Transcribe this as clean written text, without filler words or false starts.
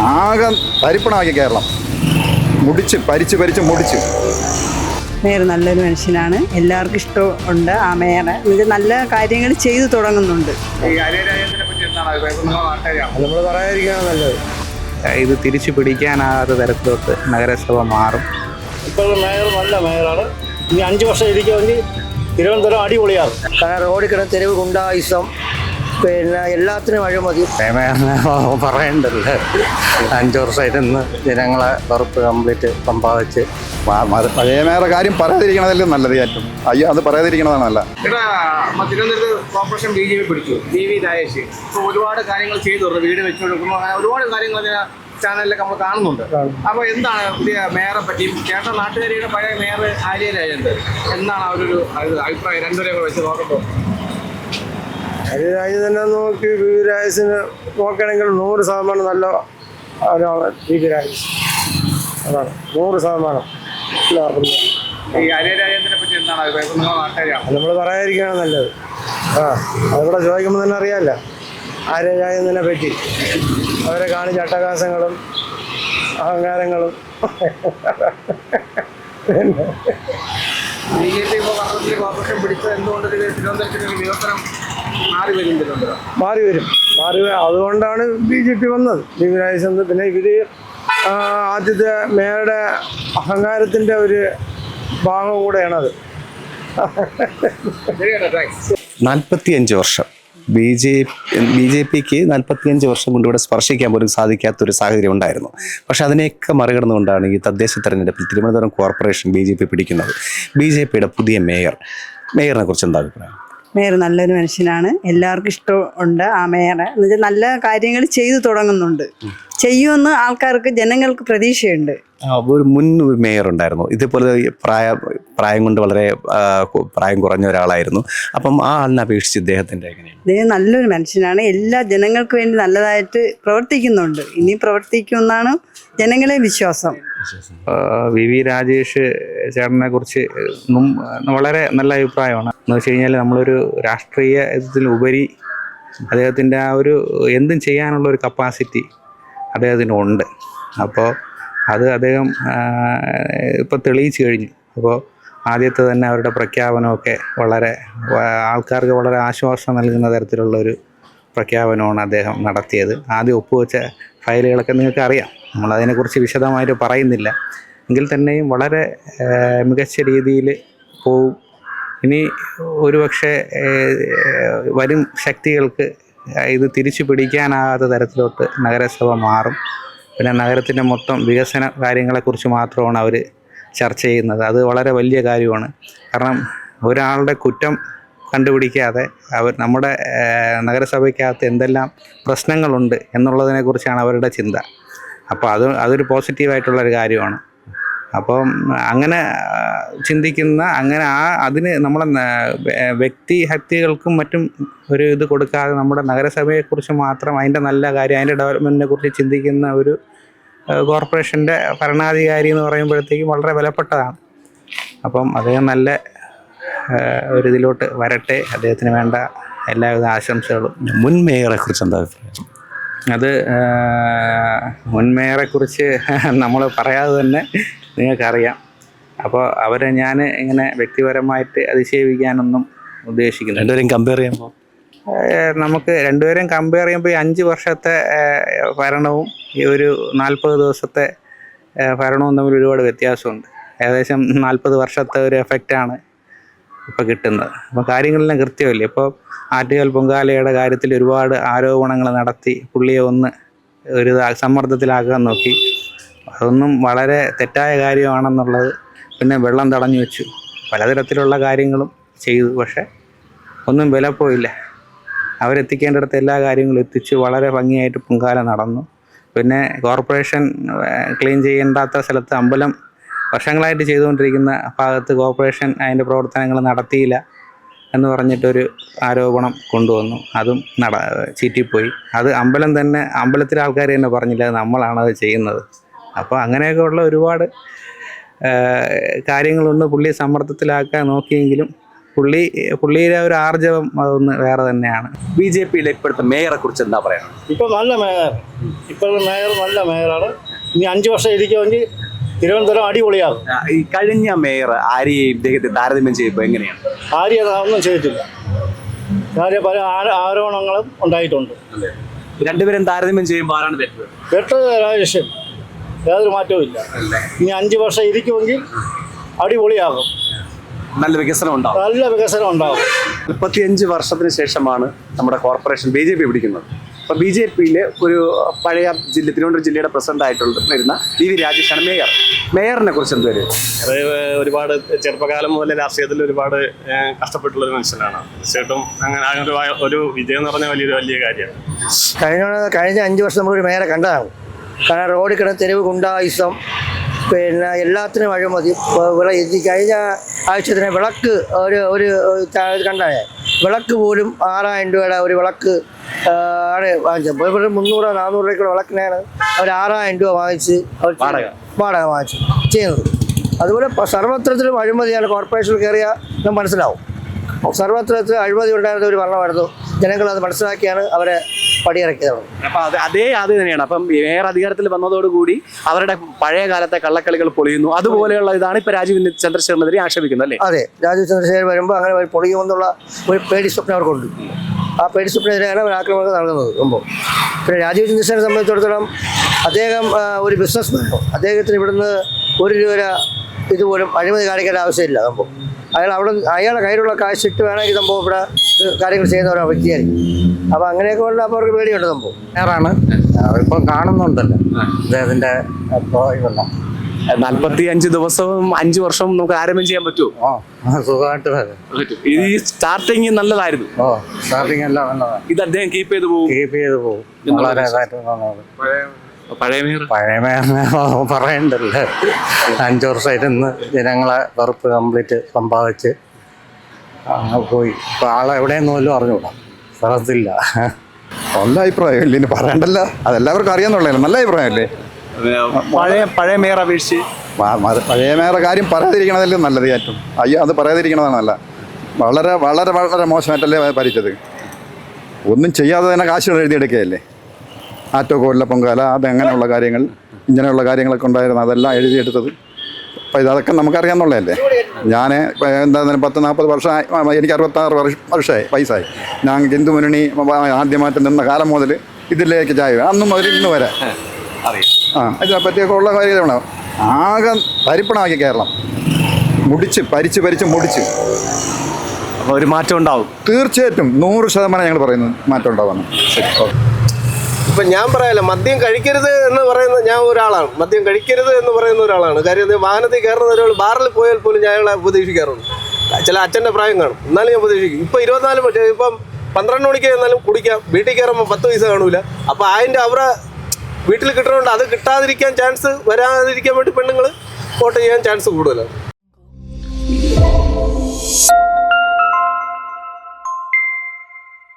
ആകെ തരിപ്പണമാക്കി കേരളം മുടിച്ച്. മേയർ നല്ലൊരു മനുഷ്യനാണ്, എല്ലാവർക്കും ഇഷ്ടമുണ്ട് ആ മേയറെ. നല്ല കാര്യങ്ങൾ ചെയ്തു തുടങ്ങുന്നുണ്ട്. നമ്മൾ പറയാതിരിക്കുകയാണ് നല്ലത്. ഇത് തിരിച്ചു പിടിക്കാനാകാത്ത തരത്തിലോട്ട് നഗരസഭ മാറും. ഇപ്പോൾ മേയർ നല്ല മേയറാണ്. ഇനി 5 വർഷം ഇരിക്കുമെങ്കിൽ തിരുവനന്തപുരം അടിപൊളിയാകും. കാരണം റോഡിൽ കിടന്ന തെരുവ് ഗുണ്ടായുസം, പിന്നെ എല്ലാത്തിനും അഴിമതി. പറയണ്ടല്ലോ, 5 വർഷമായിട്ടൊന്ന് ജനങ്ങളെ വെറുപ്പ് കംപ്ലീറ്റ് സമ്പാദിച്ച്. പഴയ മേയറുടെ കാര്യം പറയാതിരിക്കണതല്ലേ നല്ലത്. ഏറ്റവും അത് പറയാതിരിക്കണതാണ് നല്ല. തിരുവനന്തപുരത്ത് കോർപ്പറേഷൻ BJP പിടിച്ചു, DV രാജേഷ്. ഇപ്പോൾ ഒരുപാട് കാര്യങ്ങൾ ചെയ്തു, വീട് വെച്ചു കൊടുക്കുന്നു, ഒരുപാട് കാര്യങ്ങൾ ചാനലിലൊക്കെ നമ്മൾ കാണുന്നുണ്ട്. അപ്പോൾ എന്താണ് പുതിയ മേയറെ പറ്റിയും ചേട്ടൻ നാട്ടുകാരിയുടെ പഴയ മേയർ ആര്യ രാജേന്ദ്രൻ എന്താണ് അവരൊരു അഭിപ്രായം രണ്ടുപേരെ വെച്ച് നോക്കുമ്പോൾ? രാജ്യം തന്നെ നോക്കി രാജേഷിന് നോക്കുകയാണെങ്കിൽ 100% നല്ല ഒരാളാണ് രാജേഷ്. അതാണ് 100%. ഈ ആര്യ രാജേന്ദ്രനെ പറ്റി എന്താണ് അഭിപ്രായം? നിങ്ങൾ നാട്ടുകാരാണ്, നമ്മൾ പറയാതിരിക്കുകയാണ് നല്ലത്. അതിവിടെ ചോദിക്കുമ്പോൾ തന്നെ അറിയാമല്ലോ ആര്യ രാജേന്ദ്രനെ പറ്റി. അവരെ കാണിച്ച അട്ടഹാസങ്ങളും അഹങ്കാരങ്ങളും. BJP ഇപ്പോൾ പറഞ്ഞ കോർപ്പറേഷൻ പിടിച്ചത് എന്തുകൊണ്ട് തിരുവനന്തപുരത്തിന് വികസനം മാറി വരും. അതുകൊണ്ടാണ് BJP വന്നത്, DV രാജേഷ്. പിന്നെ ഇവര് ആദ്യത്തെ മേയറുടെ അഹങ്കാരത്തിൻ്റെ ഒരു ഭാഗം കൂടെയാണത്. 45 വർഷം BJPക്ക് 45 വർഷം കൊണ്ട് ഇവിടെ സ്പർശിക്കാൻ പോലും സാധിക്കാത്തൊരു സാഹചര്യം ഉണ്ടായിരുന്നു. പക്ഷെ അതിനെയൊക്കെ മറികടന്നുകൊണ്ടാണ് ഈ തദ്ദേശ തെരഞ്ഞെടുപ്പിൽ തിരുവനന്തപുരം കോർപ്പറേഷൻ BJP പിടിക്കുന്നത്. BJPയുടെ പുതിയ മേയറിനെ കുറിച്ച് എന്താ അഭിപ്രായം? മേയർ നല്ലൊരു മനുഷ്യനാണ്, എല്ലാവർക്കും ഇഷ്ടമുണ്ട് ആ മേയറെ. നല്ല കാര്യങ്ങൾ ചെയ്തു തുടങ്ങുന്നുണ്ട്, ചെയ്യുമെന്ന് ആൾക്കാർക്ക് ജനങ്ങൾക്ക് പ്രതീക്ഷയുണ്ട്. ഒരു മുൻ മേയർ ഉണ്ടായിരുന്നു, ഇതേപോലെ പ്രായം കൊണ്ട് വളരെ പ്രായം കുറഞ്ഞ ഒരാളായിരുന്നു. അപ്പം ആ ആളിനെ അപേക്ഷിച്ച് ഇദ്ദേഹത്തിൻ്റെ എങ്ങനെയാണ്? ഇദ്ദേഹം നല്ലൊരു മനുഷ്യനാണ്, എല്ലാ ജനങ്ങൾക്ക് വേണ്ടി നല്ലതായിട്ട് പ്രവർത്തിക്കുന്നുണ്ട്. ഇനി പ്രവർത്തിക്കുമെന്നാണ് ജനങ്ങളെ വിശ്വാസം. VV രാജേഷ് ചേട്ടനെ കുറിച്ച് വളരെ നല്ല അഭിപ്രായമാണ്. എന്ന് വെച്ച് കഴിഞ്ഞാൽ നമ്മളൊരു രാഷ്ട്രീയ ഇതിലുപരി അദ്ദേഹത്തിൻ്റെ ആ ഒരു എന്തും ചെയ്യാനുള്ള ഒരു കപ്പാസിറ്റി അദ്ദേഹത്തിനുണ്ട്. അപ്പോൾ അത് അദ്ദേഹം ഇപ്പോൾ തെളിയിച്ചു കഴിഞ്ഞു. അപ്പോൾ ആദ്യത്തെ തന്നെ അവരുടെ പ്രഖ്യാപനമൊക്കെ വളരെ ആൾക്കാർക്ക് വളരെ ആശ്വാസം നൽകുന്ന തരത്തിലുള്ളൊരു പ്രഖ്യാപനമാണ് അദ്ദേഹം നടത്തിയത്. ആദ്യം ഒപ്പുവെച്ച ഫയലുകളൊക്കെ നിങ്ങൾക്ക് അറിയാം, നമ്മളതിനെക്കുറിച്ച് വിശദമായിട്ട് പറയുന്നില്ല. എങ്കിൽ തന്നെയും വളരെ മികച്ച രീതിയിൽ പോവും. ഇനി ഒരുപക്ഷെ വരും ശക്തികൾക്ക് ഇത് തിരിച്ചു പിടിക്കാനാകാത്ത തരത്തിലോട്ട് നഗരസഭ മാറും. പിന്നെ നഗരത്തിൻ്റെ മൊത്തം വികസന കാര്യങ്ങളെക്കുറിച്ച് മാത്രമാണ് അവർ ചർച്ച ചെയ്യുന്നത്. അത് വളരെ വലിയ കാര്യമാണ്. കാരണം ഒരാളുടെ കുറ്റം കണ്ടുപിടിക്കാതെ നമ്മുടെ നഗരസഭയ്ക്കകത്ത് എന്തെല്ലാം പ്രശ്നങ്ങളുണ്ട് എന്നുള്ളതിനെക്കുറിച്ചാണ് അവരുടെ ചിന്ത. അപ്പോൾ അതൊരു പോസിറ്റീവായിട്ടുള്ളൊരു കാര്യമാണ്. അപ്പം അങ്ങനെ ചിന്തിക്കുന്ന അതിന് നമ്മളെ വ്യക്തിഹത്യകൾക്കും മറ്റും ഒരു ഇത് കൊടുക്കാതെ നമ്മുടെ നഗരസഭയെക്കുറിച്ച് മാത്രം അതിൻ്റെ നല്ല കാര്യം, അതിൻ്റെ ഡെവലപ്മെൻറ്റിനെ കുറിച്ച് ചിന്തിക്കുന്ന ഒരു കോർപ്പറേഷൻ്റെ ഭരണാധികാരി എന്ന് പറയുമ്പോഴത്തേക്കും വളരെ വിലപ്പെട്ടതാണ്. അപ്പം അദ്ദേഹം നല്ല ഒരിതിലോട്ട് വരട്ടെ, അദ്ദേഹത്തിന് വേണ്ട എല്ലാവിധ ആശംസകളും. മുൻ മേയറെ കുറിച്ച് എന്താ അഭിപ്രായം? അത് മുൻ മേയറെക്കുറിച്ച് നമ്മൾ പറയാതെ തന്നെ നിങ്ങൾക്കറിയാം. അപ്പോൾ അവരെ ഞാൻ ഇങ്ങനെ വ്യക്തിപരമായിട്ട് അധിക്ഷേപിക്കാനൊന്നും ഉദ്ദേശിക്കുന്നില്ല. രണ്ടുപേരും കമ്പയർ ചെയ്യുമ്പോൾ നമുക്ക് രണ്ടുപേരും കമ്പയർ ചെയ്യുമ്പോൾ ഈ 5 വർഷത്തെ ഭരണവും ഈ ഒരു 40 ദിവസത്തെ ഭരണവും തമ്മിൽ ഒരുപാട് വ്യത്യാസമുണ്ട്. ഏകദേശം 40 വർഷത്തെ ഒരു എഫക്റ്റാണ് ഇപ്പോൾ കിട്ടുന്നത്. അപ്പോൾ കാര്യങ്ങളെല്ലാം കൃത്യമല്ലേ. ഇപ്പോൾ ആറ്റുകാൽ പൊങ്കാലയുടെ കാര്യത്തിൽ ഒരുപാട് ആരോപണങ്ങൾ നടത്തി പുള്ളിയെ ഒരു സമ്മർദ്ദത്തിലാക്കാൻ നോക്കി. അതൊന്നും വളരെ തെറ്റായ കാര്യമാണെന്നുള്ളത്. പിന്നെ വെള്ളം തടഞ്ഞു വെച്ചു, പലതരത്തിലുള്ള കാര്യങ്ങളും ചെയ്തു. പക്ഷേ ഒന്നും വിലപ്പോയില്ല. അവരെത്തിക്കേണ്ടിടത്ത് എല്ലാ കാര്യങ്ങളും എത്തിച്ചു. വളരെ ഭംഗിയായിട്ട് പൊങ്കാല നടന്നു. പിന്നെ കോർപ്പറേഷൻ ക്ലീൻ ചെയ്യേണ്ടാത്ത സ്ഥലത്ത് അമ്പലം വർഷങ്ങളായിട്ട് ചെയ്തുകൊണ്ടിരിക്കുന്ന ഭാഗത്ത് കോർപ്പറേഷൻ അതിൻ്റെ പ്രവർത്തനങ്ങൾ നടത്തിയില്ല എന്ന് പറഞ്ഞിട്ടൊരു ആരോപണം കൊണ്ടുവന്നു. അതും ചീറ്റിപ്പോയി. അത് അമ്പലത്തിലെ ആൾക്കാർ തന്നെ പറഞ്ഞില്ല, നമ്മളാണത് ചെയ്യുന്നത്. അപ്പോൾ അങ്ങനെയൊക്കെ ഉള്ള ഒരുപാട് കാര്യങ്ങളുണ്ട്. പുള്ളിയെ സമ്മർദ്ദത്തിലാക്കാൻ നോക്കിയെങ്കിലും പുള്ളിയുടെ ഒരു ആർജവം അതൊന്ന് വേറെ തന്നെയാണ്. BJPയിലെ ഇപ്പോഴത്തെ മേയറെ കുറിച്ച് എന്താ പറയുക? ഇപ്പം നല്ല മേയർ, ഇപ്പോഴത്തെ മേയർ നല്ല മേയറാണ്. ഇനി 5 വർഷം ഇരിക്കുമെങ്കിൽ തിരുവനന്തപുരം അടിപൊളിയാകും. ഈ കഴിഞ്ഞ മേയർ ആരെയും ഇദ്ദേഹത്തെ താരതമ്യം ചെയ്യുമ്പോൾ എങ്ങനെയാണ്? ആരെയും ഒന്നും ചെയ്തിട്ടില്ല. കാര്യം പല ആരോപണങ്ങളും ഉണ്ടായിട്ടുണ്ട്. രണ്ടുപേരും താരതമ്യം ചെയ്യുമ്പോൾ ആരാണ് ബെറ്റർ? ബെറ്റർ രാജേഷൻ, യാതൊരു മാറ്റവും ഇല്ല. ഇനി 5 വർഷം ഇരിക്കുമെങ്കിൽ അടിപൊളിയാകും. നല്ല വികസനം ഉണ്ടാവും. നല്ല വികസനം ഉണ്ടാകും. 35 വർഷത്തിന് ശേഷമാണ് നമ്മുടെ കോർപ്പറേഷൻ BJP പിടിക്കുന്നത്. അപ്പോൾ BJPയിലെ ഒരു പഴയ തിരുവനന്തപുരം ജില്ലയുടെ പ്രസിഡന്റ് ആയിട്ടുള്ള VV രാജേഷാണ് മേയർ. മേയറിനെ കുറിച്ച് എന്ത് വരും? ഒരുപാട് ചെറുപ്പകാലം മുതലേ രാഷ്ട്രീയത്തിൽ ഒരുപാട് കഷ്ടപ്പെട്ടുള്ള ഒരു മനുഷ്യനാണ്. തീർച്ചയായിട്ടും അങ്ങനെ ഒരു വിജയം എന്ന് പറഞ്ഞാൽ വലിയ കാര്യമാണ്. കഴിഞ്ഞ 5 വർഷം നമ്മളൊരു മേയറെ കണ്ടതാണ്. കാരണം റോഡിൽ കിടന്ന തെരുവ് ഗുണ്ടായിസം, പിന്നെ എല്ലാത്തിനും അഴിമതി. കഴിഞ്ഞ ആഴ്ച തന്നെ വിളക്ക് ഒരു കണ്ടായ വിളക്ക് പോലും 6000 രൂപയുടെ ഒരു വിളക്ക് ആണ് വാങ്ങിച്ചത്. 300-400 രൂപയ്ക്കുള്ള വിളക്കിനാണ് അവർ 6000 രൂപ വാങ്ങിച്ച് അവർ വാടക വാങ്ങിച്ച് ചെയ്യുന്നത്. അതുപോലെ സർവത്രത്തിലും അഴിമതിയാണ്. കോർപ്പറേഷനിൽ കയറിയാൽ നമുക്ക് മനസ്സിലാവും. സർവത്രത്തിൽ അഴിമതി ഉണ്ടായിരുന്ന ഒരു ഭരണമായിരുന്നു. ജനങ്ങൾ അത് മനസ്സിലാക്കിയാണ് അവരെ പടിയിറക്കിയത്. അപ്പം അതേ തന്നെയാണ്. അപ്പം മേയർ അധികാരത്തിൽ വന്നതോടുകൂടി അവരുടെ പഴയ കാലത്തെ കള്ളക്കളികൾ പൊളിയുന്നു. അതുപോലെയുള്ള ഇതാണ് ഇപ്പൊ രാജീവ് ചന്ദ്രശേഖരനെതിരെ ആക്ഷേപിക്കുന്നത് അല്ലേ? അതെ, രാജീവ് ചന്ദ്രശേഖരൻ വരുമ്പോൾ അങ്ങനെ പൊളിയുമെന്നുള്ള ഒരു പേടി സ്വപ്നം അവർക്കുണ്ട്. ആ പേടി സ്വപ്നത്തിനെതിരെയാണ് അവർ ആക്രമണങ്ങൾ നടക്കുന്നത് മുമ്പ്. പിന്നെ രാജീവ് ചന്ദ്രശേഖരനെ സംബന്ധിച്ചിടത്തോളം അദ്ദേഹം ഒരു ബിസിനസ്മാനാണ്. അദ്ദേഹത്തിന് ഇവിടുന്ന് 1 രൂപ ഇതുപോലും അഴിമതി കാണിക്കേണ്ട ആവശ്യമില്ല. സംഭവം അയാളുടെ കയ്യിലുള്ള കാശ് ഇട്ട് വേണമെങ്കിൽ സംഭവം ഇവിടെ കാര്യങ്ങൾ ചെയ്യുന്ന ഒരു വ്യക്തിയായിരിക്കും. അപ്പം അങ്ങനെയൊക്കെ കൊണ്ട് അപ്പോൾ അവർക്ക് പേടിയുണ്ട്. സംഭവം മേയറാണ് ഇപ്പം കാണുന്നുണ്ടല്ലോ അദ്ദേഹത്തിൻ്റെ ഇതെല്ലാം. 45 ദിവസവും 5 വർഷവും നമുക്ക് ആരംഭം ചെയ്യാൻ പറ്റുമോ? സുഖമായിട്ട് ഈ സ്റ്റാർട്ടിങ് നല്ലതായിരുന്നു. സ്റ്റാർട്ടിങ് എല്ലാം നല്ലതാണ്. ഇത് അദ്ദേഹം കീപ്പ് ചെയ്ത് പോകും. വളരെ പഴയ മേയറിനെ പറയണ്ടല്ലേ. 5 വർഷം ഇരുന്ന് ജനങ്ങളെ വെറുപ്പ് കംപ്ലീറ്റ് സമ്പാദിച്ച് പോയി. ഇപ്പം ആളെ എവിടെയെന്ന് പോലും അറിഞ്ഞൂടാ, സ്ഥലത്തില്ല. നല്ല അഭിപ്രായം ഇല്ല, ഇനി പറയണ്ടല്ലോ. അതെല്ലാവർക്കും അറിയാന്നുള്ളതല്ലേ. നല്ല അഭിപ്രായമല്ലേ പഴയ മേയർ അപേക്ഷിച്ച്? പഴയ മേയറെ കാര്യം പറയാതിരിക്കണതല്ലേ നല്ലത്. ഏറ്റവും അത് പറയാതിരിക്കണതാണ് നല്ല. വളരെ വളരെ വളരെ മോശമായിട്ടല്ലേ ഭരിച്ചത്. ഒന്നും ചെയ്യാതെ തന്നെ കാശുകൾ എഴുതിയെടുക്കുകയല്ലേ. ആറ്റോക്കോലിലെ പൊങ്കാല അതങ്ങനെയുള്ള കാര്യങ്ങൾ, ഇങ്ങനെയുള്ള കാര്യങ്ങളൊക്കെ ഉണ്ടായിരുന്നു, അതെല്ലാം എഴുതിയെടുത്തത്. അപ്പോൾ അതൊക്കെ നമുക്കറിയാമെന്നുള്ളതല്ലേ. ഞാൻ എന്താ 10-40 വർഷമായി, എനിക്ക് 66 വയസ്സായി. ഞാൻ ഹിന്ദു മുന്നണി ആദ്യമായിട്ട് നിന്ന കാലം മുതൽ ഇതിലേക്ക് ചായ അന്നും മുതൽ ഇന്ന് വരെ ഇതിനെ പറ്റിയൊക്കെ ഉള്ള കാര്യമാണ്. ആകെ തരിപ്പണമാക്കി കേരളം ഭരിച്ച് മുടിച്ച്. അപ്പോൾ ഒരു മാറ്റം ഉണ്ടാവും തീർച്ചയായിട്ടും. 100% ഞങ്ങൾ പറയുന്നു മാറ്റം ഉണ്ടാവുന്നു. ശരി, ഓക്കെ. ഇപ്പം ഞാൻ പറയാമല്ലോ, മദ്യം കഴിക്കരുത് എന്ന് പറയുന്ന ഞാൻ ഒരാളാണ്. മദ്യം കഴിക്കരുത് എന്ന് പറയുന്ന ഒരാളാണ്. കാര്യം വാഹനത്തിൽ കയറുന്ന ഒരാൾ ബാറിൽ പോയാൽ പോലും ഞാൻ അയാളെ ഉപദേശിക്കാറുണ്ട്. ചില അച്ഛൻ്റെ പ്രായം കാണും, എന്നാലും ഞാൻ ഉപദേശിക്കും. ഇപ്പം 24 പക്ഷേ ഇപ്പം 12 മണിക്ക് എന്നാലും കുടിക്കാം. വീട്ടിൽ കയറുമ്പോൾ 10 പൈസ കാണൂല. അപ്പോൾ അതിൻ്റെ അവരെ വീട്ടിൽ കിട്ടുന്നതുകൊണ്ട് അത് കിട്ടാതിരിക്കാൻ ചാൻസ്, വരാതിരിക്കാൻ വേണ്ടി പെണ്ണുങ്ങൾ വോട്ട് ചെയ്യാൻ ചാൻസ് കൂടുതലാണ്.